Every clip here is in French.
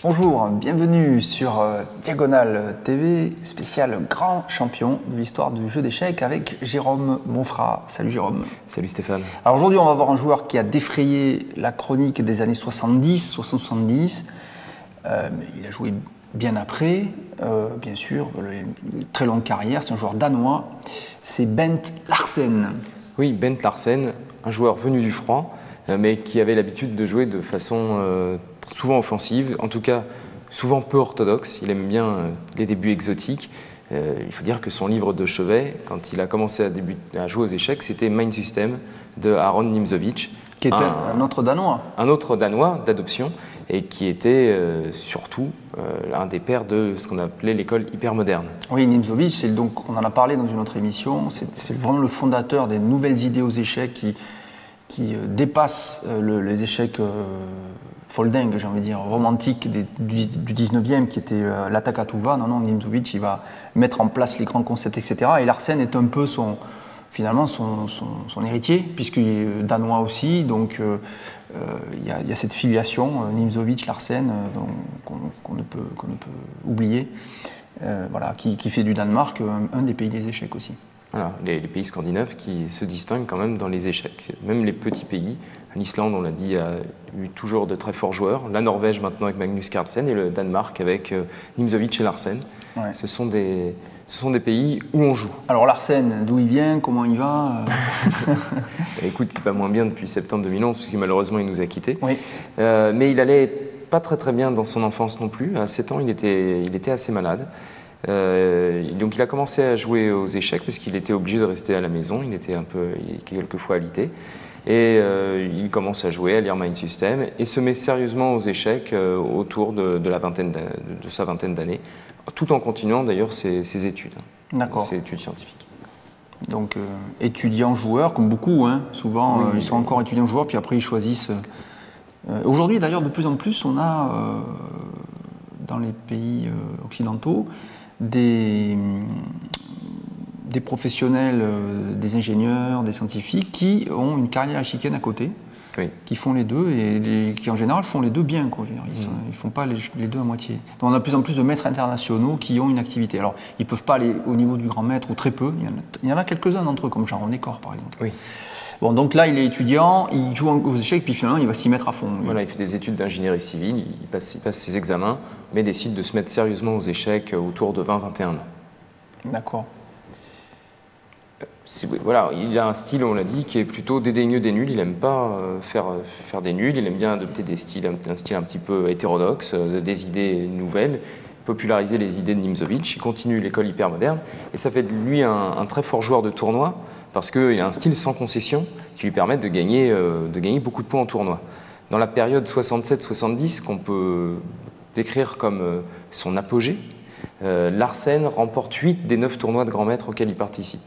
Bonjour, bienvenue sur Diagonale TV, spécial grand champion de l'histoire du jeu d'échecs avec Jérôme Monfrat. Salut Jérôme. Salut Stéphane. Alors aujourd'hui, on va voir un joueur qui a défrayé la chronique des années 70, 60-70. Il a joué bien après, bien sûr, une très longue carrière. C'est un joueur danois, c'est Bent Larsen. Oui, Bent Larsen, un joueur venu du froid, mais qui avait l'habitude de jouer de façon souvent offensive, en tout cas souvent peu orthodoxe. Il aime bien les débuts exotiques. Il faut dire que son livre de chevet, quand il a commencé à jouer aux échecs, c'était Mind System de Aaron Nimzowitsch. Qui était un autre Danois. Un autre Danois d'adoption, et qui était surtout l'un des pères de ce qu'on appelait l'école hypermoderne. Oui, Nimzowitsch, donc, on en a parlé dans une autre émission, c'est vraiment le fondateur des nouvelles idées aux échecs qui dépassent les échecs folding, j'ai envie de dire, romantiques du 19e, qui était l'attaque à tout va. Non, Nimzowitsch, il va mettre en place les grands concepts, etc. Et Larsen est un peu finalement son héritier, puisqu'il est danois aussi, donc il y a cette filiation Nimzowitsch-Larsen qu'on ne peut oublier, voilà, qui fait du Danemark un des pays des échecs aussi. Voilà, les pays scandinaves qui se distinguent quand même dans les échecs. Même les petits pays, l'Islande, on l'a dit, a eu toujours de très forts joueurs. La Norvège maintenant avec Magnus Carlsen et le Danemark avec Nimzowitsch et Larsen. Ouais. Ce sont des pays où on joue. Alors Larsen, d'où il vient, comment il va Écoute, il va moins bien depuis septembre 2011, puisque malheureusement il nous a quittés. Oui. Mais il allait pas très bien dans son enfance non plus. À 7 ans, il était assez malade. Donc il a commencé à jouer aux échecs parce qu'il était obligé de rester à la maison, il était quelquefois alité. Et il commence à jouer, à lire Mind System et se met sérieusement aux échecs autour de sa vingtaine d'années, tout en continuant d'ailleurs ses études, ses études scientifiques. Donc étudiants-joueurs, comme beaucoup, hein, souvent oui, ils sont encore étudiants-joueurs, puis après ils choisissent. Aujourd'hui d'ailleurs, de plus en plus, on a dans les pays occidentaux des professionnels, des ingénieurs, des scientifiques qui ont une carrière échiquienne à côté, oui, qui font les deux et qui en général font les deux bien, quoi. Ils ne font pas les deux à moitié. Donc on a de plus en plus de maîtres internationaux qui ont une activité. Alors ils ne peuvent pas aller au niveau du grand maître ou très peu, il y en a quelques-uns d'entre eux, comme Jean-René Cor par exemple. Oui. Bon, donc là il est étudiant, il joue aux échecs, puis finalement il va s'y mettre à fond. Voilà, il fait des études d'ingénierie civile, il passe ses examens, mais décide de se mettre sérieusement aux échecs autour de 20-21 ans. D'accord. Voilà, il a un style, on l'a dit, qui est plutôt dédaigneux des nuls. Il n'aime pas faire des nuls, il aime bien adopter un style un petit peu hétérodoxe, des idées nouvelles, populariser les idées de Nimzowitsch. Il continue l'école hypermoderne et ça fait de lui un très fort joueur de tournoi parce qu'il a un style sans concession qui lui permet de gagner beaucoup de points en tournoi. Dans la période 67-70, qu'on peut décrire comme son apogée, Larsen remporte 8 des 9 tournois de grand maître auxquels il participe.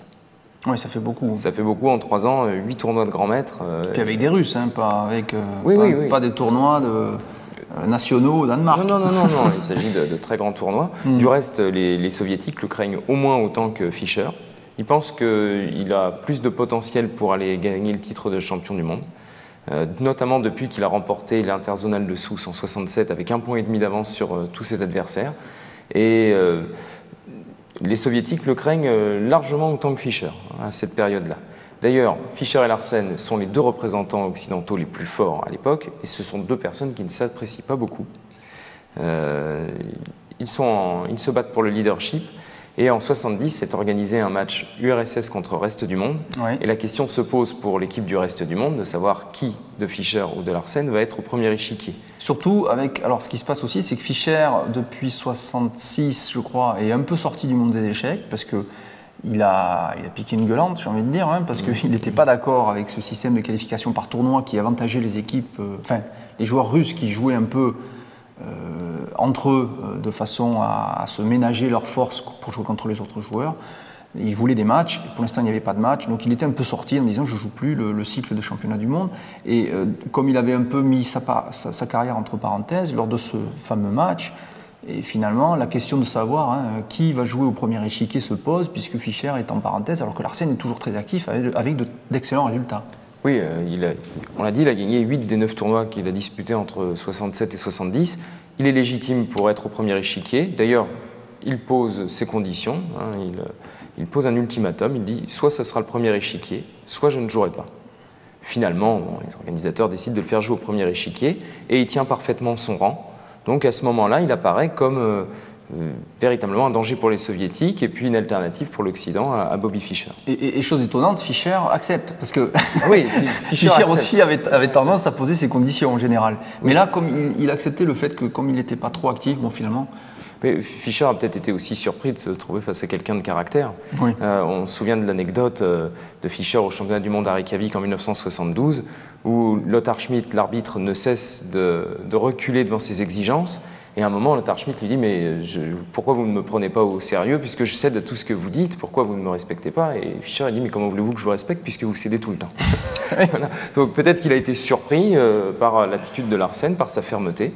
Oui, ça fait beaucoup. Ça fait beaucoup en 3 ans, 8 tournois de grand maître. Et puis avec des Russes, hein, pas des tournois nationaux au Danemark. Non, il s'agit de très grands tournois. Du reste, les Soviétiques le craignent au moins autant que Fischer. Ils pensent qu'il a plus de potentiel pour aller gagner le titre de champion du monde, notamment depuis qu'il a remporté l'interzonal de Sousse en 67 avec 1,5 point d'avance sur tous ses adversaires. Et les Soviétiques le craignent largement autant que Fischer à cette période-là. D'ailleurs, Fischer et Larsen sont les deux représentants occidentaux les plus forts à l'époque, et ce sont deux personnes qui ne s'apprécient pas beaucoup. Ils se battent pour le leadership, et en 70, c'est organisé un match URSS contre le reste du monde, oui, et la question se pose pour l'équipe du reste du monde de savoir qui, de Fischer ou de Larsen, va être au premier échiquier. Surtout avec, alors ce qui se passe aussi, c'est que Fischer, depuis 66, je crois, est un peu sorti du monde des échecs, parce que il a piqué une gueulante, j'ai envie de dire, hein, parce qu'il n'était pas d'accord avec ce système de qualification par tournoi qui avantageait les équipes, les joueurs russes qui jouaient un peu entre eux de façon à se ménager leurs forces pour jouer contre les autres joueurs. Il voulait des matchs, et pour l'instant il n'y avait pas de match, donc il était un peu sorti en disant je ne joue plus le cycle de championnat du monde. Et comme il avait un peu mis sa carrière entre parenthèses lors de ce fameux match, et finalement la question de savoir qui va jouer au premier échiquier se pose, puisque Fischer est en parenthèse alors que Larsen est toujours très actif avec d'excellents résultats. Oui, on l'a dit, il a gagné 8 des 9 tournois qu'il a disputés entre 67 et 70. Il est légitime pour être au premier échiquier. D'ailleurs, il pose ses conditions. Hein, il pose un ultimatum. Il dit soit ça sera le premier échiquier, soit je ne jouerai pas. Finalement, bon, les organisateurs décident de le faire jouer au premier échiquier et il tient parfaitement son rang. Donc à ce moment-là, il apparaît comme véritablement un danger pour les soviétiques et puis une alternative pour l'Occident à Bobby Fischer. Et chose étonnante, Fischer accepte, parce que oui, Fischer aussi avait tendance à poser ses conditions en général. Mais là, comme il acceptait le fait que comme il n'était pas trop actif, bon finalement... Mais Fischer a peut-être été aussi surpris de se trouver face à quelqu'un de caractère. Oui. On se souvient de l'anecdote de Fischer au championnat du monde à Reykjavik en 1972, où Lothar Schmidt, l'arbitre, ne cesse de reculer devant ses exigences. Et à un moment, Lothar Schmidt lui dit « Mais pourquoi vous ne me prenez pas au sérieux puisque je cède à tout ce que vous dites, pourquoi vous ne me respectez pas ?» Et Fischer a dit « Mais comment voulez-vous que je vous respecte puisque vous cédez tout le temps ?» Voilà. Donc peut-être qu'il a été surpris par l'attitude de Larsen, par sa fermeté,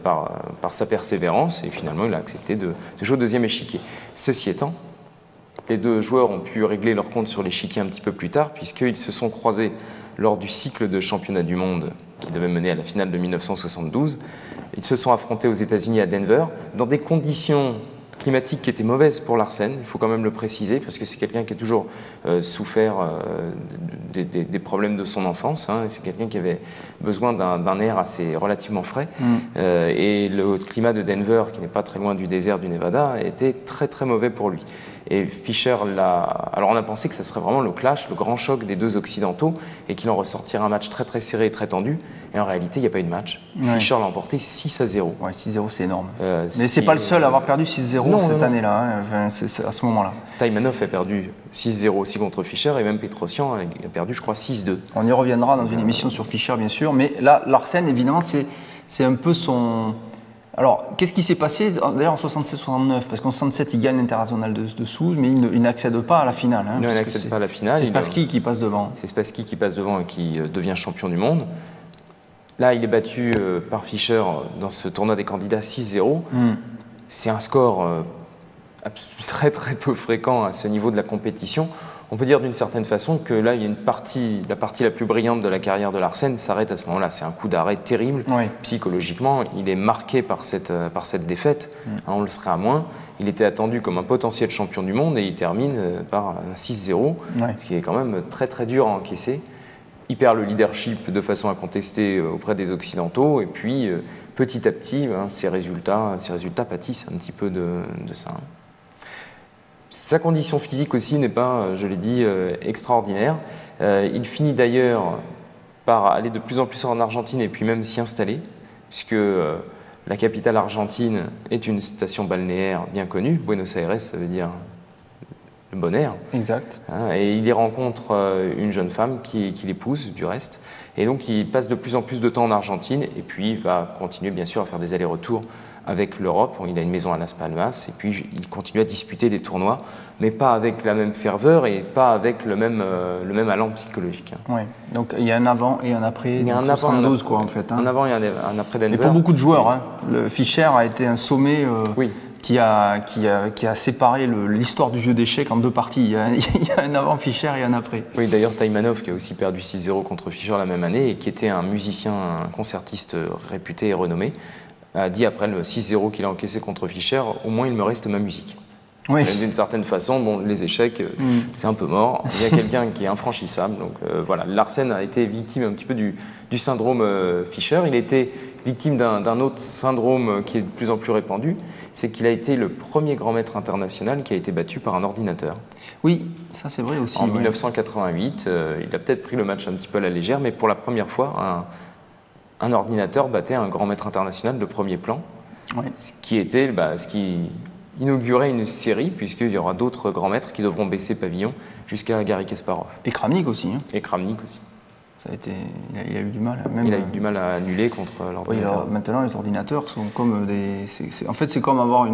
par sa persévérance, et finalement il a accepté de jouer au deuxième échiquier. Ceci étant, les deux joueurs ont pu régler leur compte sur l'échiquier un petit peu plus tard puisqu'ils se sont croisés lors du cycle de championnat du monde qui devait mener à la finale de 1972. Ils se sont affrontés aux États-Unis à Denver dans des conditions climatiques qui étaient mauvaises pour Larsen, il faut quand même le préciser, parce que c'est quelqu'un qui a toujours souffert des problèmes de son enfance. Hein, c'est quelqu'un qui avait besoin d'un air assez relativement frais. Et le climat de Denver, qui n'est pas très loin du désert du Nevada, était très très mauvais pour lui. Et Fischer alors on a pensé que ça serait vraiment le clash, le grand choc des deux occidentaux, et qu'il en ressortirait un match très très serré et très tendu. Et en réalité, il n'y a pas eu de match. Ouais. Fischer l'a emporté 6-0. Ouais, 6-0, c'est énorme. Mais c'est pas le seul à avoir perdu 6-0 cette année-là, hein. Enfin, c'est à ce moment-là. Taïmanov a perdu 6-0 aussi contre Fischer, et même Petrosian a perdu, je crois, 6-2. On y reviendra dans une émission sur Fischer, bien sûr. Mais là, Larsen, évidemment, c'est un peu son... Alors, qu'est-ce qui s'est passé d'ailleurs en 67-69? Parce qu'en 67, il gagne l'international de Sousse, mais il n'accède pas à la finale. Hein, non, il n'accède pas à la finale. C'est Spassky qui passe devant. C'est Spassky qui passe devant et qui devient champion du monde. Là, il est battu par Fischer dans ce tournoi des candidats 6-0. C'est un score très très peu fréquent à ce niveau de la compétition. On peut dire d'une certaine façon que là, il y a la partie la plus brillante de la carrière de Larsen s'arrête à ce moment-là. C'est un coup d'arrêt terrible. Oui. Psychologiquement, il est marqué par cette défaite. On le serait à moins. Il était attendu comme un potentiel champion du monde et il termine par un 6-0, ce qui est quand même très très dur à encaisser. Il perd le leadership de façon incontestée auprès des Occidentaux et puis petit à petit, ses résultats pâtissent un petit peu de ça. Sa condition physique aussi n'est pas, je l'ai dit, extraordinaire. Il finit d'ailleurs par aller de plus en plus en Argentine et puis même s'y installer, puisque la capitale argentine est une station balnéaire bien connue. Buenos Aires, ça veut dire le bon air. Exact. Et il y rencontre une jeune femme qui l'épouse, du reste. Et donc il passe de plus en plus de temps en Argentine et puis il va continuer bien sûr à faire des allers-retours avec l'Europe. Il a une maison à Las Palmas et puis il continue à disputer des tournois, mais pas avec la même ferveur et pas avec le même allant psychologique. Oui, donc il y a un avant et un après. Il y a un avant 72 quoi en fait. Un avant et un après Denver. Mais pour beaucoup de joueurs, le Fischer a été un sommet qui a séparé l'histoire du jeu d'échecs en deux parties. Il y a un avant Fischer et un après. Oui, d'ailleurs Taïmanov qui a aussi perdu 6-0 contre Fischer la même année et qui était un musicien, un concertiste réputé et renommé, a dit après le 6-0 qu'il a encaissé contre Fischer, au moins il me reste ma musique. Oui. D'une certaine façon, bon, les échecs, c'est un peu mort. Il y a quelqu'un qui est infranchissable. Donc voilà, Larsen a été victime un petit peu du syndrome Fischer. Il a été victime d'un autre syndrome qui est de plus en plus répandu, c'est qu'il a été le premier grand maître international qui a été battu par un ordinateur. Oui, ça c'est vrai aussi. En 1988, il a peut-être pris le match un petit peu à la légère, mais pour la première fois, un ordinateur battait un grand maître international de premier plan, ce qui inaugurait une série, puisqu'il y aura d'autres grands maîtres qui devront baisser pavillon jusqu'à Garry Kasparov. Et Kramnik aussi. Et Kramnik aussi. Ça a été, il a eu du mal. Il a eu du mal à annuler contre l'ordinateur. Maintenant, les ordinateurs sont comme des... En fait, c'est comme avoir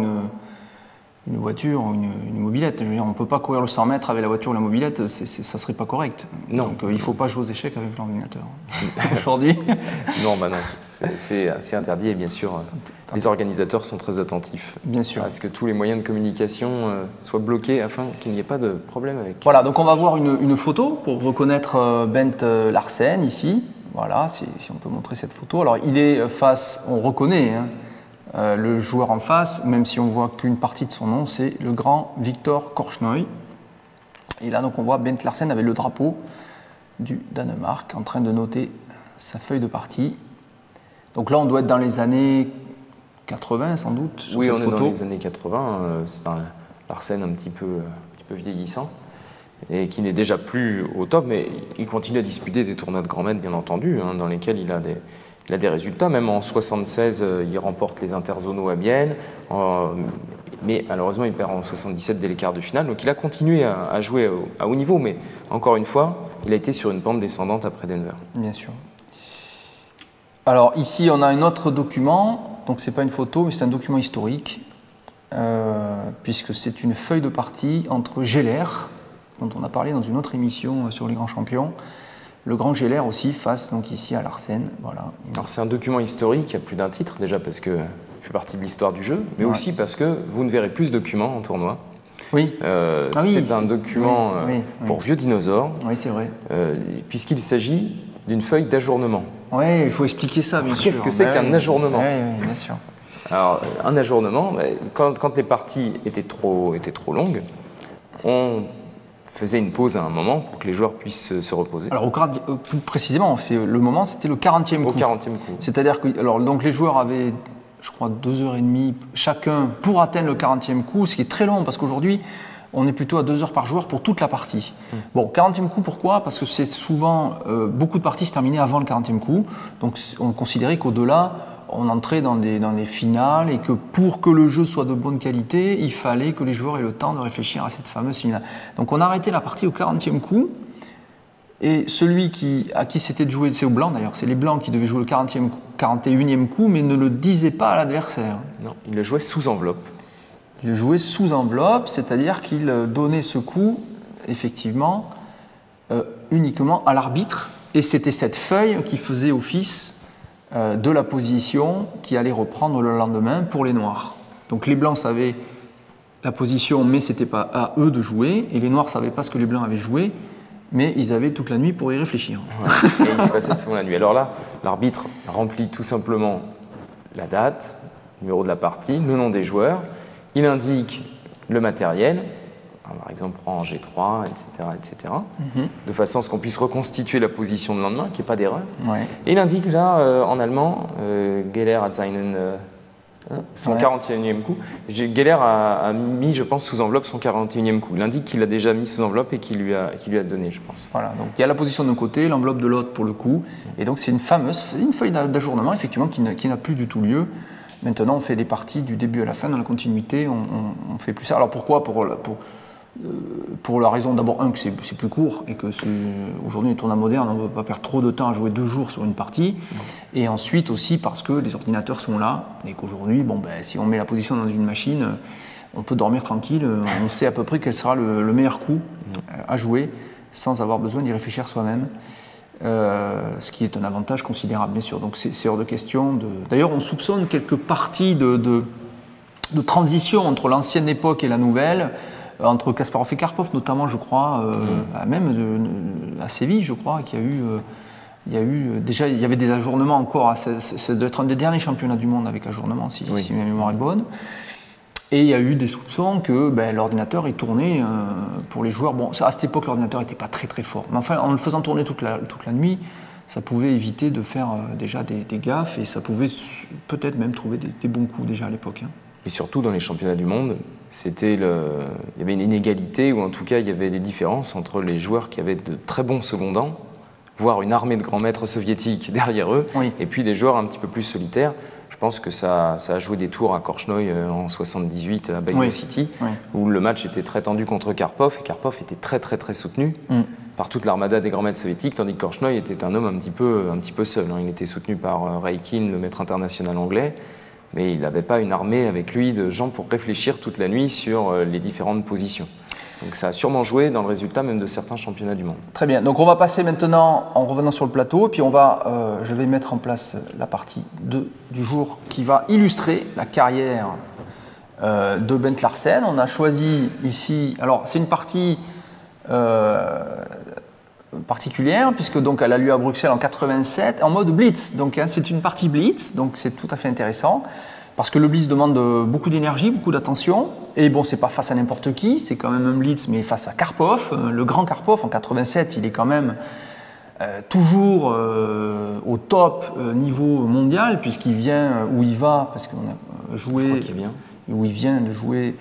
voiture ou une mobilette. Je veux dire, on ne peut pas courir le 100 mètres avec la voiture ou la mobilette, ça ne serait pas correct. Non. Donc il ne faut pas jouer aux échecs avec l'ordinateur. Aujourd'hui. Non, bah non. C'est interdit et bien sûr, les organisateurs sont très attentifs. Bien sûr. À ce que tous les moyens de communication soient bloqués afin qu'il n'y ait pas de problème avec. Voilà, donc on va voir une photo pour reconnaître Bent Larsen ici. Voilà, si on peut montrer cette photo. Alors il est face, on reconnaît le joueur en face, même si on voit qu'une partie de son nom, c'est le grand Victor Korchnoi. Et là donc on voit Bent Larsen avec le drapeau du Danemark en train de noter sa feuille de partie. Donc là, on doit être dans les années 80, sans doute. Oui, on est dans les années 80. C'est un Larsen un petit peu vieillissant et qui n'est déjà plus au top, mais il continue à disputer des tournois de grand maître, bien entendu, dans lesquels il a des résultats. Même en 76, il remporte les interzonaux à Bienne, mais malheureusement, il perd en 77 dès les quarts de finale. Donc il a continué à jouer à haut niveau, mais encore une fois, il a été sur une pente descendante après Denver. Bien sûr. Alors ici, on a un autre document, donc ce n'est pas une photo, mais c'est un document historique, puisque c'est une feuille de partie entre Geller, dont on a parlé dans une autre émission sur les grands champions, le grand Geller aussi face donc ici à Larsen. Voilà. Alors c'est un document historique, il y a plus d'un titre, déjà parce que il fait partie de l'histoire du jeu, mais aussi parce que vous ne verrez plus ce document en tournoi. Oui. C'est un document pour vieux dinosaures, oui, c'est vrai. Puisqu'il s'agit d'une feuille d'ajournement. Oui, il faut expliquer ça, bien sûr. Qu'est-ce que c'est qu'un ajournement? Oui, bien sûr. Alors, un ajournement, quand les parties étaient trop longues, on faisait une pause à un moment pour que les joueurs puissent se reposer. Alors, plus précisément, le moment, c'était le 40e coup. Au 40e coup. C'est-à-dire que donc, les joueurs avaient, je crois, 2h30 chacun pour atteindre le 40e coup, ce qui est très long, parce qu'aujourd'hui, on est plutôt à 2 heures par joueur pour toute la partie. Bon, 40e coup, pourquoi? Parce que c'est souvent, beaucoup de parties se terminaient avant le 40e coup. Donc on considérait qu'au-delà, on entrait dans des finales et que pour que le jeu soit de bonne qualité, il fallait que les joueurs aient le temps de réfléchir à cette fameuse finale. Donc on a arrêté la partie au 40e coup. Et celui à qui c'était de jouer, c'est aux blancs d'ailleurs, c'est les blancs qui devaient jouer le 41e coup, mais ne le disaient pas à l'adversaire. Non, ils le jouaient sous enveloppe. Il jouait sous enveloppe, c'est-à-dire qu'il donnait ce coup, effectivement, uniquement à l'arbitre. Et c'était cette feuille qui faisait office de la position qui allait reprendre le lendemain pour les noirs. Donc les blancs savaient la position, mais ce n'était pas à eux de jouer. Et les noirs ne savaient pas ce que les blancs avaient joué, mais ils avaient toute la nuit pour y réfléchir. Ouais, et ils y passaient souvent la nuit. Alors là, l'arbitre remplit tout simplement la date, le numéro de la partie, le nom des joueurs. Il indique le matériel, par exemple en G3, etc. De façon à ce qu'on puisse reconstituer la position de lendemain, qu'il n'y ait pas d'erreur. Ouais. Et il indique là, en allemand, Geller hat seinen, son 41e coup. Geller a mis, je pense, sous enveloppe son 41e coup. Il indique qu'il a déjà mis sous enveloppe et qu'il lui a donné, je pense. Voilà, donc il y a la position d'un côté, l'enveloppe de l'autre pour le coup. Et donc c'est une feuille d'ajournement, effectivement, qui n'a plus du tout lieu. Maintenant, on fait les parties du début à la fin, dans la continuité, on fait plus ça. Alors pourquoi? Pour la raison d'abord, que c'est plus court et que aujourd'hui, les tournois modernes, on ne veut pas perdre trop de temps à jouer 2 jours sur une partie. Et ensuite aussi parce que les ordinateurs sont là et qu'aujourd'hui, si on met la position dans une machine, on peut dormir tranquille, on sait à peu près quel sera le meilleur coup à jouer sans avoir besoin d'y réfléchir soi-même. Ce qui est un avantage considérable, bien sûr. Donc c'est hors de question de... D'ailleurs, on soupçonne quelques parties de transition entre l'ancienne époque et la nouvelle, entre Kasparov et Karpov, notamment, je crois, à Séville, je crois, qu'il y a eu déjà, il y avait des ajournements encore. Ça doit être un des derniers championnats du monde avec ajournement, si ma mémoire est bonne. Et il y a eu des soupçons que l'ordinateur est tourné pour les joueurs. Bon, à cette époque, l'ordinateur n'était pas très très fort. Mais enfin, en le faisant tourner toute la nuit, ça pouvait éviter de faire déjà des gaffes et ça pouvait peut-être même trouver des bons coups déjà à l'époque. Et surtout, dans les championnats du monde, il y avait une inégalité, ou en tout cas, il y avait des différences entre les joueurs qui avaient de très bons secondants, voire une armée de grands maîtres soviétiques derrière eux, et puis des joueurs un petit peu plus solitaires. Je pense que ça a joué des tours à Korchnoi en 78 à Bayeux City, où le match était très tendu contre Karpov, et Karpov était très très très soutenu par toute l'armada des grands maîtres soviétiques, tandis que Korchnoi était un homme un petit peu seul. Il était soutenu par Reikin, le maître international anglais, mais il n'avait pas une armée avec lui de gens pour réfléchir toute la nuit sur les différentes positions. Donc ça a sûrement joué dans le résultat même de certains championnats du monde. Très bien, donc on va passer maintenant en revenant sur le plateau, et puis je vais mettre en place la partie 2 du jour qui va illustrer la carrière de Bent Larsen. On a choisi ici, alors c'est une partie particulière puisque donc elle a lieu à Bruxelles en 87 en mode blitz. Donc c'est une partie blitz, donc c'est tout à fait intéressant parce que le blitz demande beaucoup d'énergie, beaucoup d'attention. Et bon, c'est pas face à n'importe qui, c'est quand même un blitz, mais face à Karpov, le grand Karpov en 87, il est quand même toujours au top niveau mondial puisqu'il vient où il va parce qu'on a joué. Où il vient de jouer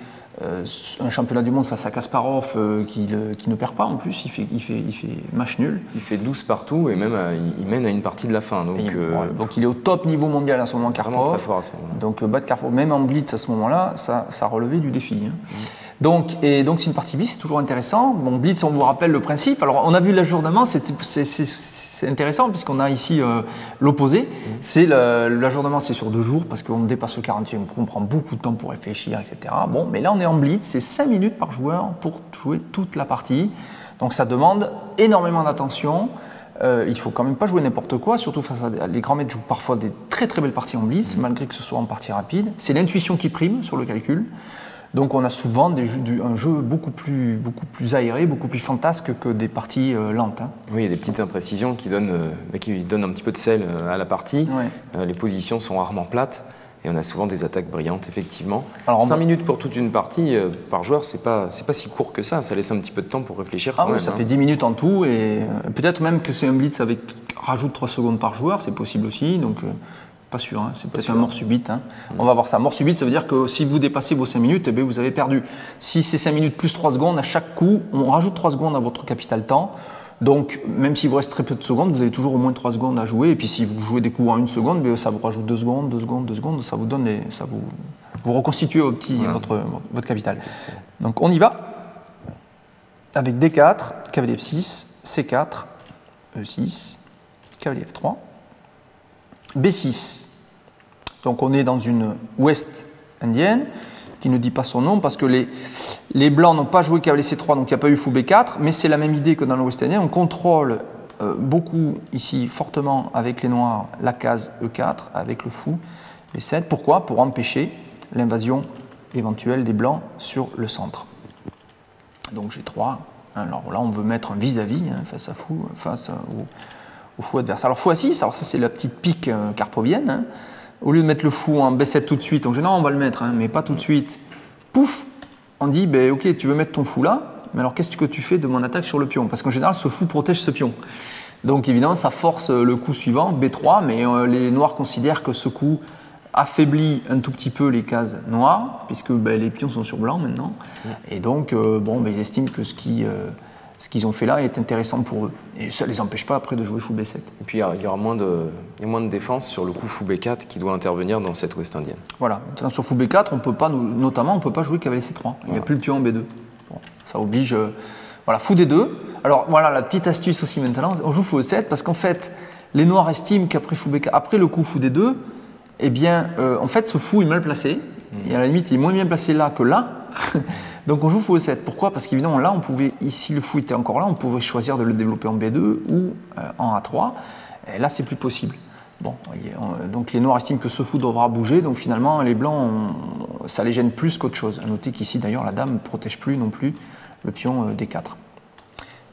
un championnat du monde face à Kasparov qui ne perd pas en plus, il fait match nul. Il fait 12 partout et même il mène à une partie de la fin. Donc il est au top niveau mondial à ce moment, Karpov. Très fort à ce moment-là. Donc battre Karpov, même en blitz à ce moment-là, ça relevait du défi. Hein. Donc c'est une partie blitz, c'est toujours intéressant. Bon, blitz, on vous rappelle le principe. Alors on a vu l'ajournement, c'est intéressant puisqu'on a ici l'opposé. C'est l'ajournement, c'est sur 2 jours parce qu'on dépasse le 40e, on prend beaucoup de temps pour réfléchir, etc. Bon, mais là on est en blitz, c'est 5 minutes par joueur pour jouer toute la partie. Donc ça demande énormément d'attention. Il faut quand même pas jouer n'importe quoi, surtout face à les grands maîtres jouent parfois des très très belles parties en blitz, malgré que ce soit en partie rapide. C'est l'intuition qui prime sur le calcul. Donc on a souvent un jeu beaucoup plus aéré, beaucoup plus fantasque que des parties lentes. Hein. Oui, il y a des petites imprécisions qui donnent un petit peu de sel à la partie. Ouais. Les positions sont rarement plates et on a souvent des attaques brillantes, effectivement. Alors, 5 minutes pour toute une partie par joueur, c'est pas si court que ça laisse un petit peu de temps pour réfléchir. Ah oui, ça fait 10 minutes en tout et peut-être même que c'est un blitz avec rajoute 3 secondes par joueur, c'est possible aussi. Donc, pas sûr, hein. C'est peut-être un mort subite. Hein. On va voir ça. Mort subite, ça veut dire que si vous dépassez vos 5 minutes, eh bien, vous avez perdu. Si c'est 5 minutes plus 3 secondes, à chaque coup, on rajoute 3 secondes à votre capital temps. Donc, même s'il vous reste très peu de secondes, vous avez toujours au moins 3 secondes à jouer. Et puis, si vous jouez des coups en 1 seconde, bien, ça vous rajoute 2 secondes, 2 secondes, 2 secondes. Ça vous donne vous reconstituez votre capital. Donc, on y va. Avec D4, cavalier F6, C4, E6, cavalier F3. B6, donc on est dans une ouest indienne qui ne dit pas son nom parce que les blancs n'ont pas joué cavalier C3, donc il n'y a pas eu fou B4, mais c'est la même idée que dans l'ouest indien. On contrôle beaucoup ici fortement avec les noirs la case E4 avec le fou B7. Pourquoi? Pour empêcher l'invasion éventuelle des blancs sur le centre. Donc G3, alors là on veut mettre un vis-à-vis face à fou, au fou adverse. Alors fou A6, alors ça c'est la petite pique karpovienne. Hein. Au lieu de mettre le fou en B7 tout de suite, en général on va le mettre, mais pas tout de suite. Pouf, on dit, ok, tu veux mettre ton fou là, mais alors qu'est-ce que tu fais de mon attaque sur le pion? Parce qu'en général ce fou protège ce pion. Donc évidemment ça force le coup suivant, B3, mais les noirs considèrent que ce coup affaiblit un tout petit peu les cases noires, puisque les pions sont sur blanc maintenant. Et donc ils estiment que ce qu'ils ont fait là est intéressant pour eux. Et ça ne les empêche pas après de jouer fou B7. Et puis il y aura moins de défense sur le coup fou B4 qui doit intervenir dans cette ouest indienne. Voilà, maintenant sur fou B4, on peut pas jouer cavalier C3. Il n'y a plus le pion en B2. Bon, ça oblige... voilà, fou D2. Alors voilà, la petite astuce aussi maintenant, on joue fou E7 parce qu'en fait, les noirs estiment qu'après fou B4, après le coup fou D2, eh bien, en fait, ce fou est mal placé. Et à la limite, il est moins bien placé là que là. Donc on joue fou E7. Pourquoi? Parce qu'évidemment là, si le fou était encore là, on pouvait choisir de le développer en B2 ou en A3. Et là, c'est plus possible. Bon, donc les noirs estiment que ce fou devra bouger. Donc finalement, les blancs, ça les gêne plus qu'autre chose. À noter qu'ici, d'ailleurs, la dame ne protège plus non plus le pion D4.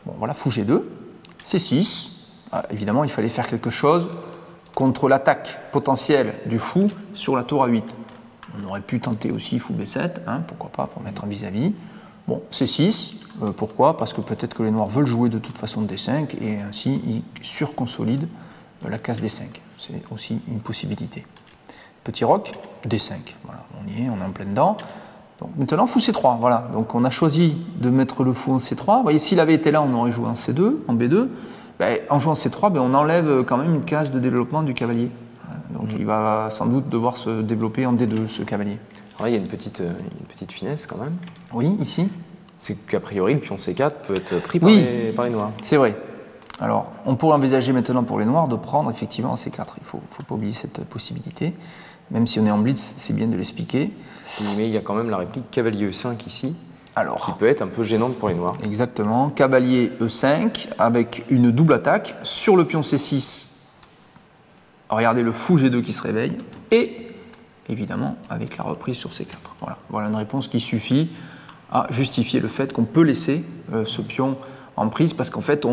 Bon, voilà, fou G2, C6. Ah, évidemment, il fallait faire quelque chose contre l'attaque potentielle du fou sur la tour A8. On aurait pu tenter aussi fou B7, pourquoi pas, pour mettre un vis-à-vis. Bon, C6, pourquoi? Parce que peut-être que les noirs veulent jouer de toute façon D5 et ainsi ils surconsolident la case D5. C'est aussi une possibilité. Petit roc, D5. Voilà, on y est, on est en plein dedans. Donc maintenant, fou C3, voilà. Donc on a choisi de mettre le fou en C3. Vous voyez, s'il avait été là, on aurait joué en C2, en B2. En jouant C3, on enlève quand même une case de développement du cavalier. Donc il va sans doute devoir se développer en D2, ce cavalier. Alors, il y a une petite finesse quand même. Oui, ici. C'est qu'a priori, le pion C4 peut être pris par les noirs. C'est vrai. Alors, on pourrait envisager maintenant pour les noirs de prendre effectivement en C4. Il ne faut pas oublier cette possibilité. Même si on est en blitz, c'est bien de l'expliquer. Mais il y a quand même la réplique cavalier E5 ici, Alors, qui peut être un peu gênante pour les noirs. exactement, cavalier E5 avec une double attaque sur le pion C6. Regardez le fou G2 qui se réveille et évidemment avec la reprise sur C4. Voilà une réponse qui suffit à justifier le fait qu'on peut laisser ce pion en prise parce qu'en fait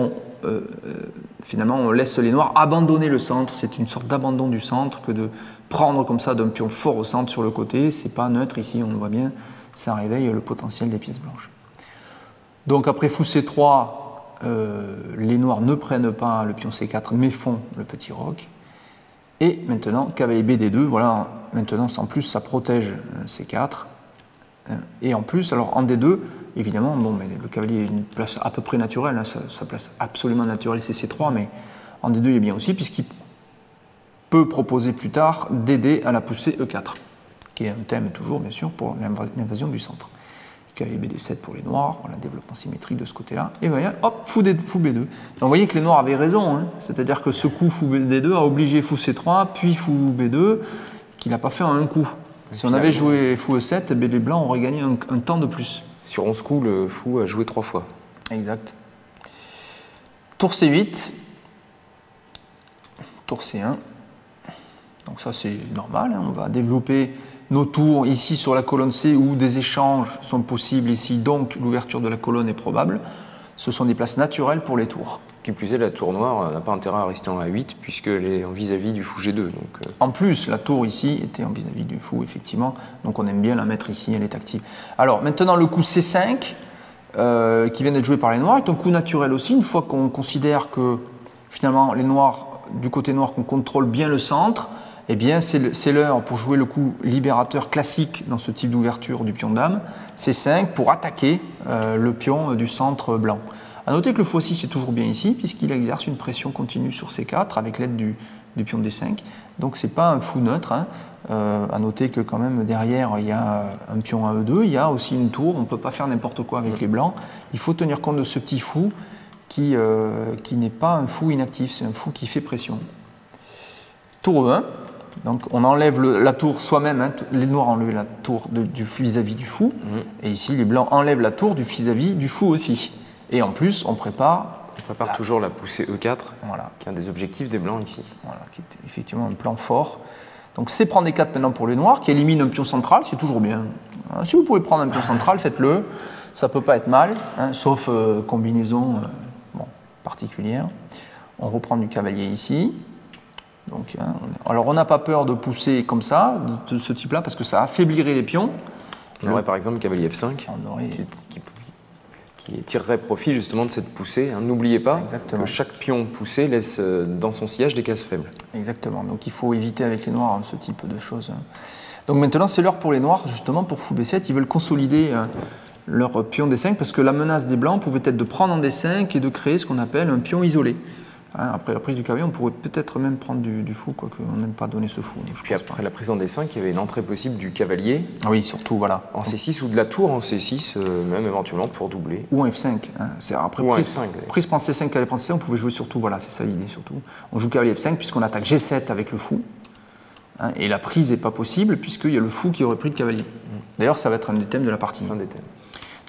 finalement on laisse les noirs abandonner le centre. C'est une sorte d'abandon du centre que de prendre comme ça d'un pion fort au centre sur le côté. C'est pas neutre ici, on le voit bien, ça réveille le potentiel des pièces blanches. Donc après fou C3, les noirs ne prennent pas le pion C4 mais font le petit roc. Et maintenant, cavalier BD2, voilà, maintenant en plus ça protège C4. Et en plus, alors en D2, évidemment, bon, mais le cavalier a une place à peu près naturelle, hein, sa place absolument naturelle c'est C3, mais en D2 il est bien aussi, puisqu'il peut proposer plus tard d'aider à la poussée E4, qui est un thème toujours, bien sûr, pour l'invasion du centre. Cavalier BD7 pour les noirs, voilà, développement symétrique de ce côté-là. Et voyez, hop, fou B2. Donc vous voyez que les noirs avaient raison, hein, c'est-à-dire que ce coup fou D2 a obligé fou C3, puis fou B2, qu'il n'a pas fait en un coup. Si on avait joué fou E7, les blancs auraient gagné un temps de plus. Sur 11 coups, le fou a joué 3 fois. Exact. Tour C8, tour C1. Donc ça c'est normal, hein, on va développer nos tours ici sur la colonne C où des échanges sont possibles ici, donc l'ouverture de la colonne est probable. Ce sont des places naturelles pour les tours. Qui plus est, la tour noire n'a pas intérêt à rester en A8 puisqu'elle est en vis-à-vis du fou G2. Donc, En plus, la tour ici était en vis-à-vis du fou, effectivement, donc on aime bien la mettre ici, elle est active. Alors maintenant le coup C5, qui vient d'être joué par les noirs, est un coup naturel aussi, une fois qu'on considère que finalement les noirs, du côté noir, qu'on contrôle bien le centre, eh bien c'est l'heure pour jouer le coup libérateur classique dans ce type d'ouverture du pion dame, C5 pour attaquer le pion du centre blanc. A noter que le fou 6 est toujours bien ici puisqu'il exerce une pression continue sur C4 avec l'aide du pion D5, donc c'est pas un fou neutre. Hein. À noter que quand même derrière il y a un pion à E2, il y a aussi une tour, on ne peut pas faire n'importe quoi avec les blancs, il faut tenir compte de ce petit fou qui n'est pas un fou inactif, c'est un fou qui fait pression. Tour E1. Donc on enlève la tour soi-même, hein, les noirs enlèvent la tour du vis-à-vis du fou, et ici les blancs enlèvent la tour du vis-à-vis du fou aussi. Et en plus on prépare... toujours la poussée E4, voilà, qui est un des objectifs des blancs ici. Voilà, qui est effectivement un plan fort. Donc c'est prendre D4 maintenant pour les noirs, qui élimine un pion central, c'est toujours bien. Hein, si vous pouvez prendre un pion central, faites-le, ça peut pas être mal, hein, sauf combinaison particulière. On reprend du cavalier ici. Donc, hein, alors on n'a pas peur de pousser comme ça, de ce type-là, parce que ça affaiblirait les pions. On aurait par exemple cavalier F5, qui tirerait profit justement de cette poussée. Hein. N'oubliez pas que chaque pion poussé laisse dans son sillage des cases faibles. Exactement, donc il faut éviter avec les noirs ce type de choses. Donc maintenant c'est l'heure pour les noirs, justement pour fou B7, ils veulent consolider leur pion D5, parce que la menace des blancs pouvait être de prendre en D5 et de créer ce qu'on appelle un pion isolé. Après la prise du cavalier, on pourrait peut-être même prendre du fou, quoique on n'aime pas donner ce fou. Et puis après la prise en D5, il y avait une entrée possible du cavalier. Oui, surtout, voilà. En C6 ou de la tour en C6, même éventuellement pour doubler. Ou en F5. Hein. Après, ou en prise, F5. Prise prend C5, cavalier prend C5, on pouvait jouer surtout, voilà, c'est ça l'idée surtout. On joue cavalier F5 puisqu'on attaque G7 avec le fou. Hein, et la prise n'est pas possible puisqu'il y a le fou qui aurait pris le cavalier. D'ailleurs, ça va être un des thèmes de la partie. C'est un des thèmes.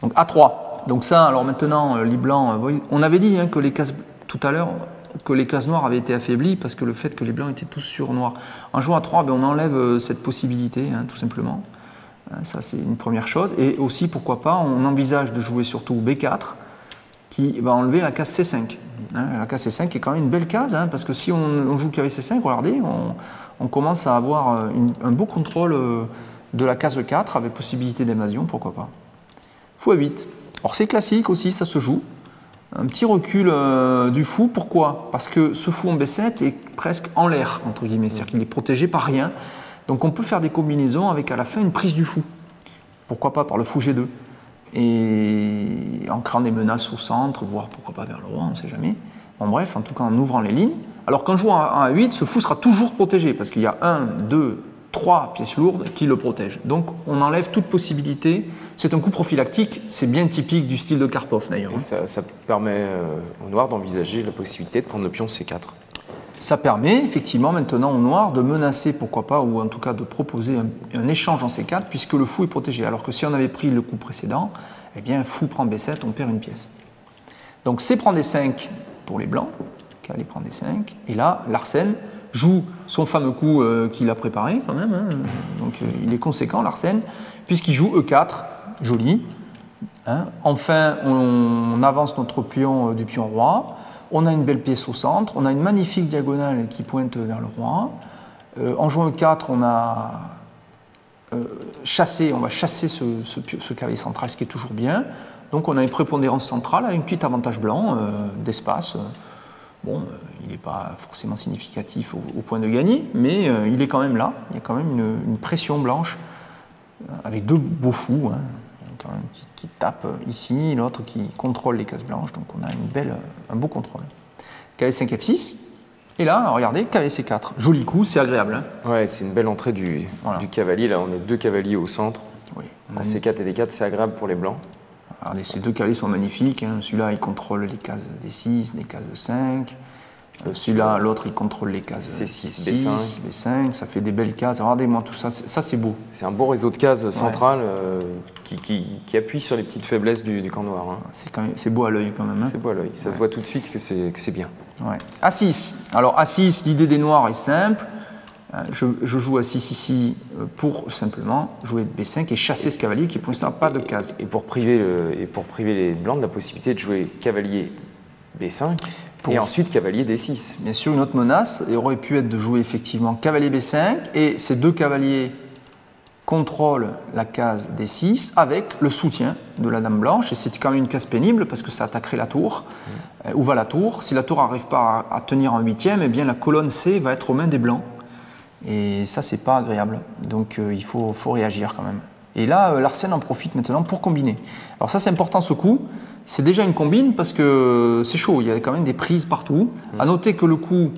Donc A3. Donc ça, alors maintenant, les blancs, on avait dit hein, que les cases, tout à l'heure, que les cases noires avaient été affaiblies parce que le fait que les blancs étaient tous sur noir. En jouant à 3, ben, on enlève cette possibilité, hein, tout simplement. Ça, c'est une première chose. Et aussi, pourquoi pas, on envisage de jouer surtout B4, qui va enlever la case C5. Hein, la case C5 est quand même une belle case, hein, parce que si on joue qu'avec C5, regardez, on commence à avoir un beau contrôle de la case 4 avec possibilité d'invasion, pourquoi pas. Fou à 8. Alors c'est classique aussi, ça se joue. Un petit recul du fou, pourquoi? Parce que ce fou en B7 est presque en l'air, entre guillemets, c'est-à-dire qu'il est protégé par rien. Donc on peut faire des combinaisons avec à la fin une prise du fou. Pourquoi pas par le fou G2. Et en créant des menaces au centre, voire pourquoi pas vers le roi, on ne sait jamais. Bon bref, en tout cas en ouvrant les lignes. Alors qu'en jouant à A8, ce fou sera toujours protégé, parce qu'il y a 1, 2, 3 pièces lourdes qui le protègent. Donc on enlève toute possibilité. C'est un coup prophylactique, c'est bien typique du style de Karpov d'ailleurs. Ça permet aux noirs d'envisager la possibilité de prendre le pion C4. Ça permet effectivement maintenant au noir de menacer, pourquoi pas, ou en tout cas de proposer un échange en C4, puisque le fou est protégé. Alors que si on avait pris le coup précédent, eh bien fou prend B7, on perd une pièce. Donc C prend D5 pour les blancs, cavalier prend D5, et là Larsen joue son fameux coup qu'il a préparé quand même, hein. Donc il est conséquent Larsen, puisqu'il joue E4, joli. Hein. Enfin, on avance notre pion du pion roi. On a une belle pièce au centre, on a une magnifique diagonale qui pointe vers le roi. En jouant E4, on va chasser ce cavalier central, ce qui est toujours bien. Donc on a une prépondérance centrale avec un petit avantage blanc d'espace. Bon, il n'est pas forcément significatif au point de gagner, mais il est quand même là. Il y a quand même une pression blanche avec deux beaux fous. Hein. Qui tape ici, l'autre qui contrôle les cases blanches, donc on a un beau contrôle. Cavalier 5 F6, et là, regardez, cavalier C4, joli coup, c'est agréable. Hein. Ouais, c'est une belle entrée du cavalier, là on a deux cavaliers au centre, oui, C4 et D4, c'est agréable pour les blancs. Regardez, ces deux cavaliers sont magnifiques, hein. Celui-là il contrôle les cases D6, les cases de 5, celui-là, l'autre, il contrôle les cases C6, C6, B5, ça fait des belles cases. Regardez-moi tout ça, ça c'est beau. C'est un beau réseau de cases centrales qui appuie sur les petites faiblesses du camp noir. Hein. C'est beau à l'œil quand même. Hein. C'est beau à l'œil, ça se voit tout de suite que c'est bien. Ouais. A6. Alors A6, l'idée des noirs est simple. Je joue A6 ici pour simplement jouer B5 et chasser ce cavalier qui pour l'instant n'a pas de case. Et pour priver les blancs de la possibilité de jouer cavalier B5. Et ensuite cavalier D6. Bien sûr, une autre menace aurait pu être de jouer effectivement cavalier B5 et ces deux cavaliers contrôlent la case D6 avec le soutien de la dame blanche. Et c'est quand même une case pénible parce que ça attaquerait la tour. Où va la tour? Si la tour n'arrive pas à tenir en huitième, eh bien la colonne C va être aux mains des blancs. Et ça, c'est pas agréable. Donc il faut réagir quand même. Et là, Larsen en profite maintenant pour combiner. Alors ça, c'est important ce coup. C'est déjà une combine parce que c'est chaud, il y a quand même des prises partout. À noter que le coup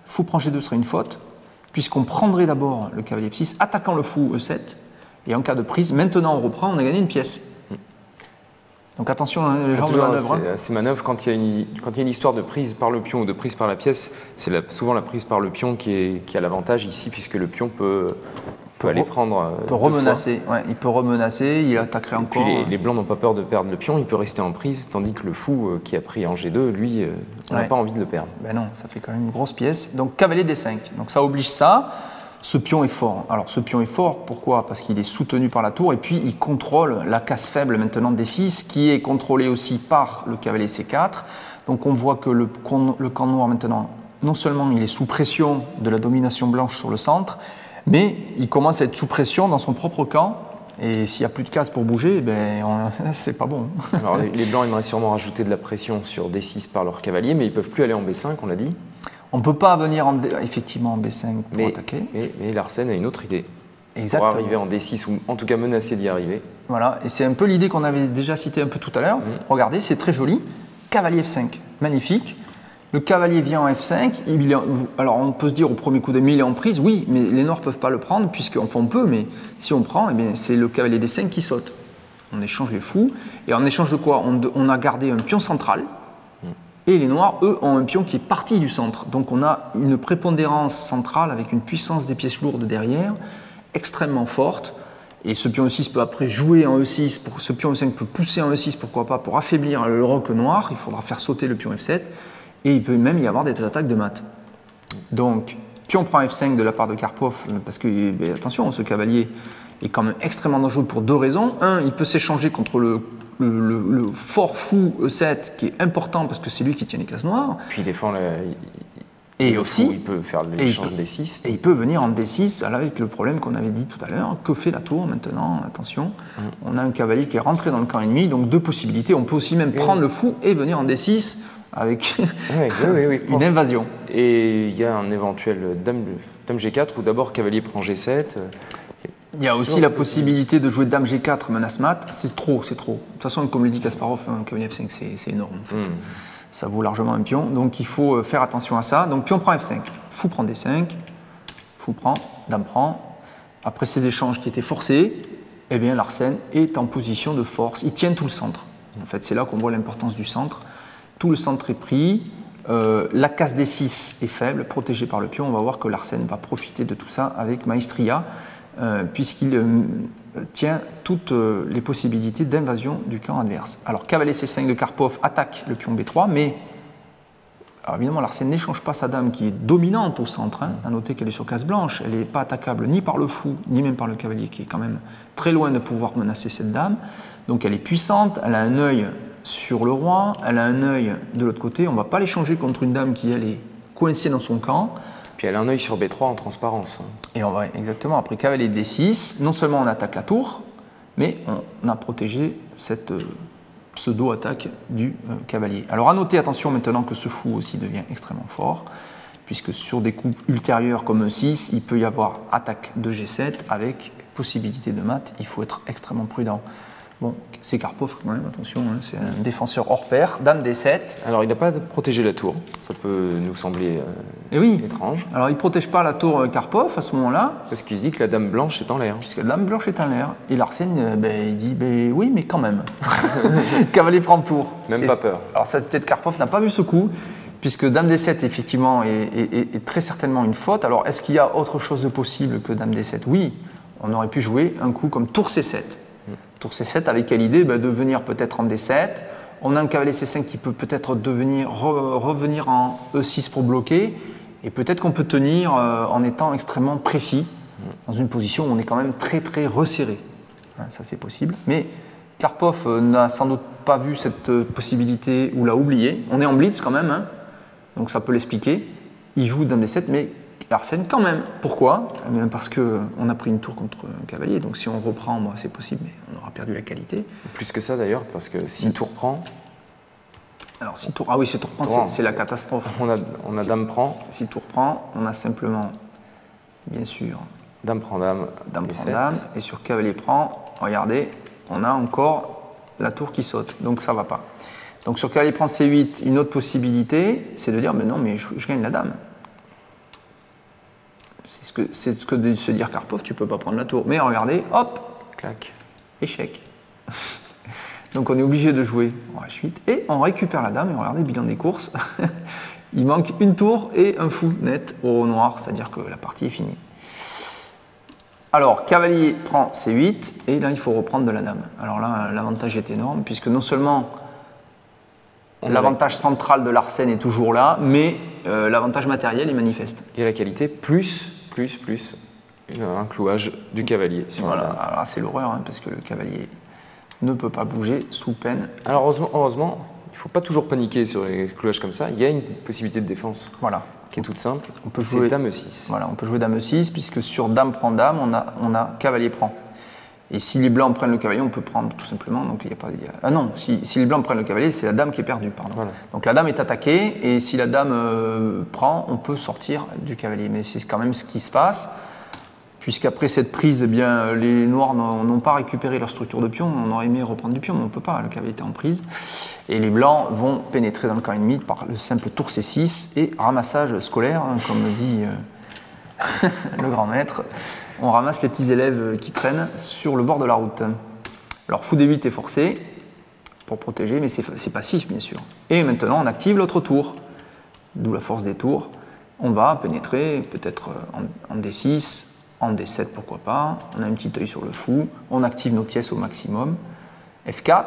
fou prend G2 serait une faute, puisqu'on prendrait d'abord le cavalier F6, attaquant le fou E7, et en cas de prise, maintenant on reprend, on a gagné une pièce. Donc attention à les genres de manœuvre. Ces manœuvres, quand il y a une histoire de prise par le pion ou de prise par la pièce, c'est souvent la prise par le pion qui a l'avantage ici, puisque le pion peut aller prendre. Il peut remenacer, ouais, il peut remenacer, il attaquerait encore. Puis les blancs n'ont pas peur de perdre le pion, il peut rester en prise, tandis que le fou qui a pris en G2, lui, on n'a pas envie de le perdre. Ben non, ça fait quand même une grosse pièce. Donc cavalier D5, donc ça oblige ça. Ce pion est fort. Alors ce pion est fort, pourquoi? Parce qu'il est soutenu par la tour et puis il contrôle la case faible maintenant D6 qui est contrôlée aussi par le cavalier C4. Donc on voit que le camp noir maintenant, non seulement il est sous pression de la domination blanche sur le centre, mais il commence à être sous pression dans son propre camp. Et s'il n'y a plus de cases pour bouger, ben, c'est pas bon. Alors les blancs aimeraient sûrement rajouter de la pression sur D6 par leur cavalier, mais ils ne peuvent plus aller en B5, on l'a dit. On ne peut pas venir effectivement en B5 pour attaquer. Mais Larsen a une autre idée. Exactement. Pour arriver en D6, ou en tout cas menacer d'y arriver. Voilà, et c'est un peu l'idée qu'on avait déjà citée un peu tout à l'heure. Regardez, c'est très joli. Cavalier F5, magnifique. Le cavalier vient en F5. Alors on peut se dire au premier coup d'œil, il est en prise. Oui, mais les noirs ne peuvent pas le prendre, enfin on peut, mais si on prend, eh bien, c'est le cavalier D5 qui saute. On échange les fous. Et en échange de quoi? On a gardé un pion central. Et les noirs, eux, ont un pion qui est parti du centre. Donc on a une prépondérance centrale avec une puissance des pièces lourdes derrière, extrêmement forte. Et ce pion E6 peut après jouer en E6, ce pion E5 peut pousser en E6, pourquoi pas, pour affaiblir le roc noir. Il faudra faire sauter le pion F7. Et il peut même y avoir des attaques de mat. Donc, pion prend F5 de la part de Karpov, parce que, attention, ce cavalier est quand même extrêmement dangereux pour deux raisons. Un, il peut s'échanger contre le fort fou E7 qui est important parce que c'est lui qui tient les cases noires. Puis il défend et aussi fou, il peut faire l'échange D6. Et il peut venir en D6 avec le problème qu'on avait dit tout à l'heure. Que fait la tour maintenant? Attention, on a un cavalier qui est rentré dans le camp ennemi, donc deux possibilités. On peut aussi même prendre le fou et venir en D6 avec une invasion. Et il y a un éventuel dame G4 ou d'abord cavalier prend G7. Il y a aussi la possibilité de jouer dame G4 menace mat. C'est trop, c'est trop. De toute façon, comme le dit Kasparov, un cavalier F5, c'est énorme en fait. Ça vaut largement un pion. Donc il faut faire attention à ça. Donc pion prend F5, fou prend D5, fou prend, dame prend. Après ces échanges qui étaient forcés, eh bien Larsen est en position de force. Il tient tout le centre. En fait, c'est là qu'on voit l'importance du centre. Tout le centre est pris. La case D6 est faible, protégée par le pion. On va voir que Larsen va profiter de tout ça avec Maestria, puisqu'il tient toutes les possibilités d'invasion du camp adverse. Alors cavalier C5 de Karpov attaque le pion B3, mais alors évidemment Larsen n'échange pas sa dame qui est dominante au centre. À noter qu'elle est sur case blanche, elle n'est pas attaquable ni par le fou, ni même par le cavalier qui est quand même très loin de pouvoir menacer cette dame. Donc elle est puissante, elle a un œil sur le roi, elle a un œil de l'autre côté. On ne va pas l'échanger contre une dame qui elle est coincée dans son camp. Puis elle a un œil sur B3 en transparence. Et on va exactement, après cavalier D6, non seulement on attaque la tour, mais on a protégé cette pseudo-attaque du cavalier. Alors à noter, attention maintenant que ce fou aussi devient extrêmement fort, puisque sur des coups ultérieurs comme E6, il peut y avoir attaque de G7 avec possibilité de mat. Il faut être extrêmement prudent. Bon, c'est Karpov quand même, attention, hein, c'est un défenseur hors pair. Dame D7. Alors il n'a pas protégé la tour, ça peut nous sembler étrange. Alors il ne protège pas la tour Karpov à ce moment-là. Parce qu'il se dit que la dame blanche est en l'air. Puisque la dame blanche est en l'air. Et Larsen, il dit, oui, mais quand même. Cavalier prend tour. Même pas peur. Alors ça, peut-être Karpov n'a pas vu ce coup, puisque Dame D7, effectivement, est très certainement une faute. Alors est-ce qu'il y a autre chose de possible que Dame D7? Oui, on aurait pu jouer un coup comme Tour C7. Tour C7, avec quelle idée? De venir peut-être en D7. On a un cavalier C5 qui peut peut-être revenir en E6 pour bloquer. Et peut-être qu'on peut tenir en étant extrêmement précis, dans une position où on est quand même très très resserré. Ça c'est possible. Mais Karpov n'a sans doute pas vu cette possibilité ou l'a oublié. On est en blitz quand même, hein, donc ça peut l'expliquer. Il joue Dame D7, mais Larsen quand même. Pourquoi? Parce qu'on a pris une tour contre un cavalier, donc si on reprend, c'est possible, mais on aura perdu la qualité. Plus que ça d'ailleurs, parce que si tour prend... Alors si tour... Ah oui, si tour prend, c'est la catastrophe. On a dame prend. Si tour prend, on a simplement, bien sûr... Dame prend dame, dame prend dame, et sur cavalier prend, regardez, on a encore la tour qui saute, donc ça ne va pas. Donc sur cavalier prend C8, une autre possibilité, c'est de dire, mais non, mais je gagne la dame. C'est ce que de se dire Karpov, tu ne peux pas prendre la tour. Mais regardez, hop, clac, échec. Donc on est obligé de jouer en H8 et on récupère la dame. Et regardez, bilan des courses, il manque une tour et un fou net au noir, c'est-à-dire que la partie est finie. Alors, cavalier prend C8 et là il faut reprendre de la dame. Alors là, l'avantage est énorme puisque non seulement l'avantage central de Larsen est toujours là, mais l'avantage matériel est manifeste. Et la qualité plus un clouage du cavalier. Voilà, alors c'est l'horreur, hein, parce que le cavalier ne peut pas bouger sous peine. Alors heureusement, il ne faut pas toujours paniquer sur les clouages comme ça. Il y a une possibilité de défense qui est toute simple. On peut jouer Dame E6. Voilà, on peut jouer Dame E6, puisque sur Dame prend Dame, on a cavalier prend. Et si les blancs prennent le cavalier, on peut prendre tout simplement. Donc il y a pas. Ah non, si les blancs prennent le cavalier, c'est la dame qui est perdue, pardon. Voilà. Donc la dame est attaquée, et si la dame prend, on peut sortir du cavalier. Mais c'est quand même ce qui se passe, puisqu'après cette prise, eh bien, les noirs n'ont pas récupéré leur structure de pion. On aurait aimé reprendre du pion, mais on ne peut pas. Le cavalier était en prise. Et les blancs vont pénétrer dans le camp ennemi par le simple tour C6 et ramassage scolaire, hein, comme dit le grand maître. On ramasse les petits élèves qui traînent sur le bord de la route. Alors fou D8 est forcé pour protéger, mais c'est passif bien sûr. Et maintenant on active l'autre tour, d'où la force des tours. On va pénétrer peut-être en D6, en D7 pourquoi pas. On a un petit œil sur le fou, on active nos pièces au maximum. F4.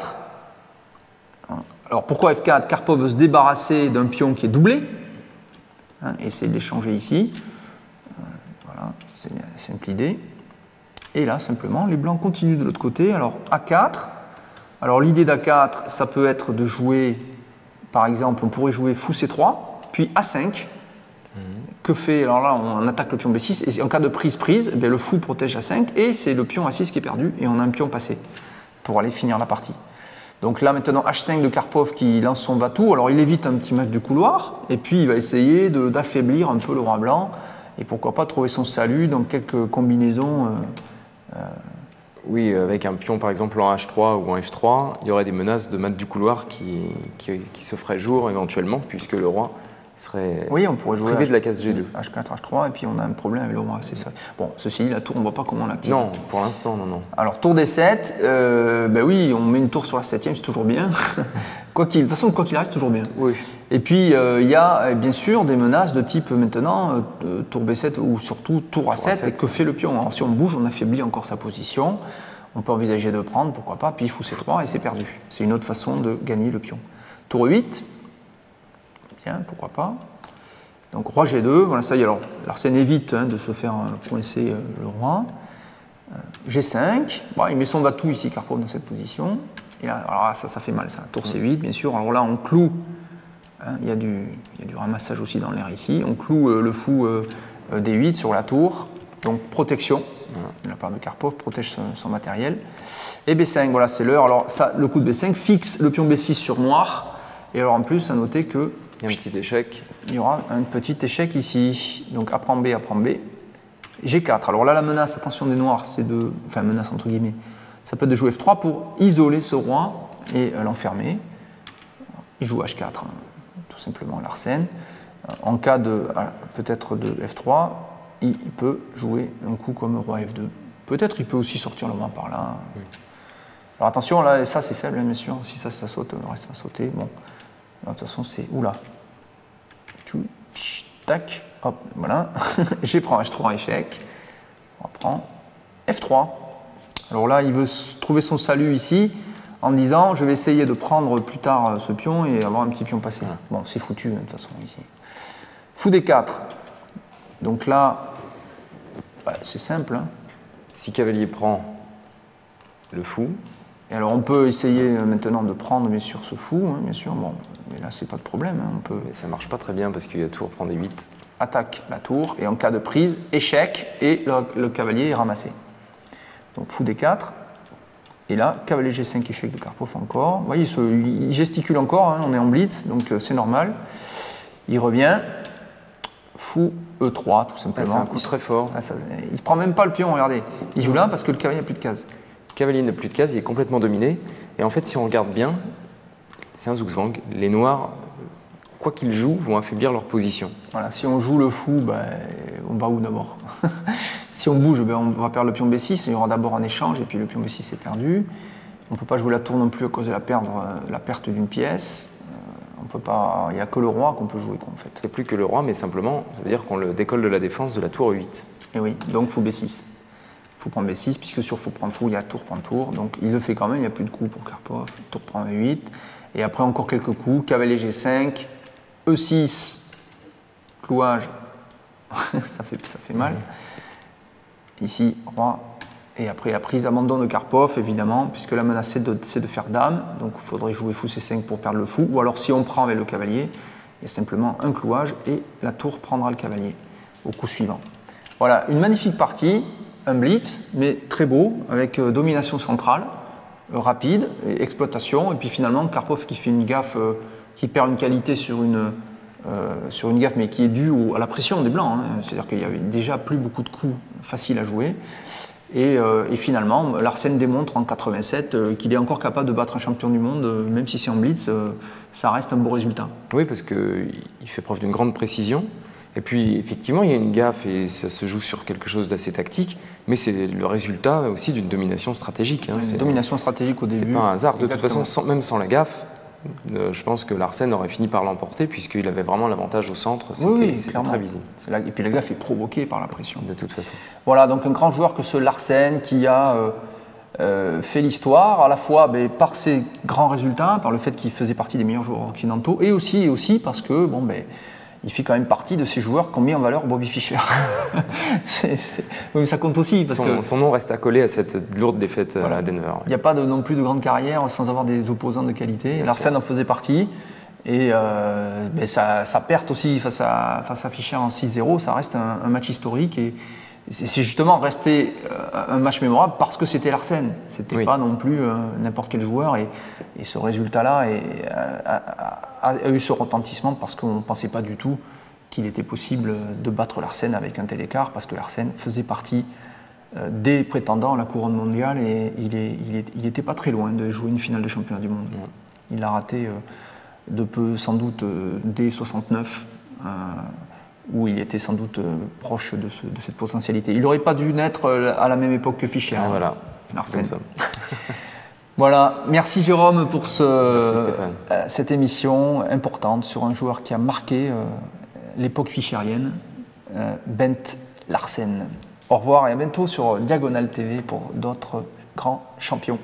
Alors pourquoi F4? Karpov veut se débarrasser d'un pion qui est doublé, hein, et essayer de l'échanger ici. Voilà, c'est simple idée. Et là, simplement, les blancs continuent de l'autre côté. Alors, A4. Alors, l'idée d'A4, ça peut être de jouer, par exemple, on pourrait jouer fou C3, puis A5. Que fait? Alors là, on attaque le pion B6, et en cas de prise, eh le fou protège A5, et c'est le pion A6 qui est perdu, et on a un pion passé pour aller finir la partie. Donc là, maintenant, H5 de Karpov qui lance son va-tout. Alors, il évite un petit match du couloir, et puis il va essayer d'affaiblir un peu le roi blanc. Et pourquoi pas trouver son salut dans quelques combinaisons. Oui, avec un pion par exemple en H3 ou en F3, il y aurait des menaces de mat du couloir qui se feraient jour éventuellement, puisque le roi serait Oui, on pourrait jouer privé de la case G2. H4, H3, et puis on a un problème avec le roi, c'est ça. Bon, ceci dit, la tour, on ne voit pas comment on l'active. Non, pour l'instant, non. Alors, tour D7, ben oui, on met une tour sur la 7e, c'est toujours bien. De toute façon, quoi qu'il arrive, c'est toujours bien. Oui. Et puis, il y a bien sûr des menaces de type maintenant, tour B7 ou surtout tour A7, et que fait le pion. Alors, si on bouge, on affaiblit encore sa position. On peut envisager de prendre, pourquoi pas, puis fou C3 et c'est perdu. C'est une autre façon de gagner le pion. Tour E8, bien, pourquoi pas. Donc roi G2, voilà, ça y est, alors Larsen évite de se faire coincer le roi. G5, bon, il met son va-tout ici, Karpov, dans cette position. Et là, alors ça fait mal, ça. Tour C8, bien sûr. Alors là, on cloue, il y a du ramassage aussi dans l'air ici. On cloue le fou D8 sur la tour, donc protection. De la part de Karpov, protège son matériel. Et B5, voilà, c'est l'heure. Alors ça, le coup de B5 fixe le pion B6 sur noir. Et alors en plus, à noter que il y a un petit échec. Il y aura un petit échec ici. Donc A prend B, A prend B. G4. Alors là, la menace, attention des noirs, c'est de... Enfin, menace entre guillemets. Ça peut être de jouer F3 pour isoler ce roi et l'enfermer. Il joue H4, tout simplement, Larsen. En cas de peut-être de F3, il peut jouer un coup comme roi F2. Peut-être il peut aussi sortir le roi par là. Oui. Alors attention, là, ça c'est faible, bien sûr. Si ça saute, le reste va sauter. Bon, de toute façon, c'est... Oula. Tac, hop, voilà. J'ai pris H3, échec. On reprend F3. Alors là, il veut trouver son salut ici en disant je vais essayer de prendre plus tard ce pion et avoir un petit pion passé. Bon, c'est foutu de toute façon ici. Fou D4. Donc là, bah, c'est simple. Si cavalier prend le fou. Et alors on peut essayer maintenant de prendre bien sûr ce fou, bien sûr. Bon, mais là c'est pas de problème. On peut... Mais ça marche pas très bien parce qu'il y a tour prend des 8. Attaque la tour et en cas de prise, échec et le cavalier est ramassé. Donc fou D4. Et là, cavalier G5, échec de Karpov encore. Vous voyez, il gesticule encore, on est en blitz, donc c'est normal. Il revient. Fou E3, tout simplement. C'est un coup très fort. Il ne prend même pas le pion, regardez. Il joue là parce que le cavalier n'a plus de cases. Le cavalier n'a plus de cases, il est complètement dominé. Et en fait, si on regarde bien, c'est un zugzwang. Les noirs, quoi qu'ils jouent, vont affaiblir leur position. Voilà, si on joue le fou, on va où d'abord? Si on bouge, on va perdre le pion B6, il y aura d'abord un échange, et puis le pion B6 est perdu. On ne peut pas jouer la tour non plus à cause de la perte d'une pièce. On peut pas, il n'y a que le roi qu'on peut jouer, en fait. Il n'y a plus que le roi, mais simplement, ça veut dire qu'on le décolle de la défense de la tour E8. Et oui, donc fou B6. Fou prendre B6, puisque sur fou prendre fou, il y a tour prendre tour. Donc il le fait quand même, il n'y a plus de coups pour Karpov. Tour prend E8. Et après encore quelques coups. Cavalier G5, E6, clouage. ça fait mal. Ici, roi. Et après la prise abandon de Karpov, évidemment, puisque la menace c'est de faire dame. Donc il faudrait jouer fou C5 pour perdre le fou. Ou alors si on prend avec le cavalier, il y a simplement un clouage et la tour prendra le cavalier au coup suivant. Voilà, une magnifique partie, un blitz, mais très beau, avec domination centrale, rapide, et exploitation. Et puis finalement, Karpov qui fait une gaffe, qui perd une qualité sur une gaffe, mais qui est due à la pression des Blancs. C'est-à-dire qu'il y avait déjà plus beaucoup de coups faciles à jouer. Et finalement, Larsen démontre en 87 qu'il est encore capable de battre un champion du monde, même si c'est en blitz, ça reste un beau résultat. Oui, parce qu'il fait preuve d'une grande précision. Et puis, effectivement, il y a une gaffe et ça se joue sur quelque chose d'assez tactique, mais c'est le résultat aussi d'une domination stratégique. Une domination stratégique au début. C'est pas un hasard. De toute façon, même sans la gaffe, je pense que Larsen aurait fini par l'emporter puisqu'il avait vraiment l'avantage au centre. C'était très visible. Et puis la gaffe est provoquée par la pression. De toute façon. Voilà, donc un grand joueur que ce Larsen qui a fait l'histoire, à la fois par ses grands résultats, par le fait qu'il faisait partie des meilleurs joueurs occidentaux, et aussi parce que il fait quand même partie de ces joueurs qui ont mis en valeur Bobby Fischer. Oui, mais ça compte aussi. Parce que son nom reste accolé à cette lourde défaite à Denver. Il n'y a pas non plus de grande carrière sans avoir des opposants de qualité. Larsen en faisait partie. Et sa perte aussi face à Fischer en 6-0, ça reste un match historique. Et c'est justement resté un match mémorable parce que c'était Larsen. C'était pas non plus n'importe quel joueur. Et ce résultat-là a eu ce retentissement parce qu'on ne pensait pas du tout qu'il était possible de battre Larsen avec un tel écart, parce que Larsen faisait partie des prétendants à la couronne mondiale et il n'était pas très loin de jouer une finale de championnat du monde. Il l'a raté de peu, sans doute, dès 69, où il était sans doute proche de cette potentialité. Il n'aurait pas dû naître à la même époque que Fischer. Ah, voilà, Larsen. c'est comme ça. Voilà, merci Jérôme pour Merci Stéphane. cette émission importante sur un joueur qui a marqué l'époque fischérienne, Bent Larsen. Au revoir et à bientôt sur Diagonale TV pour d'autres grands champions.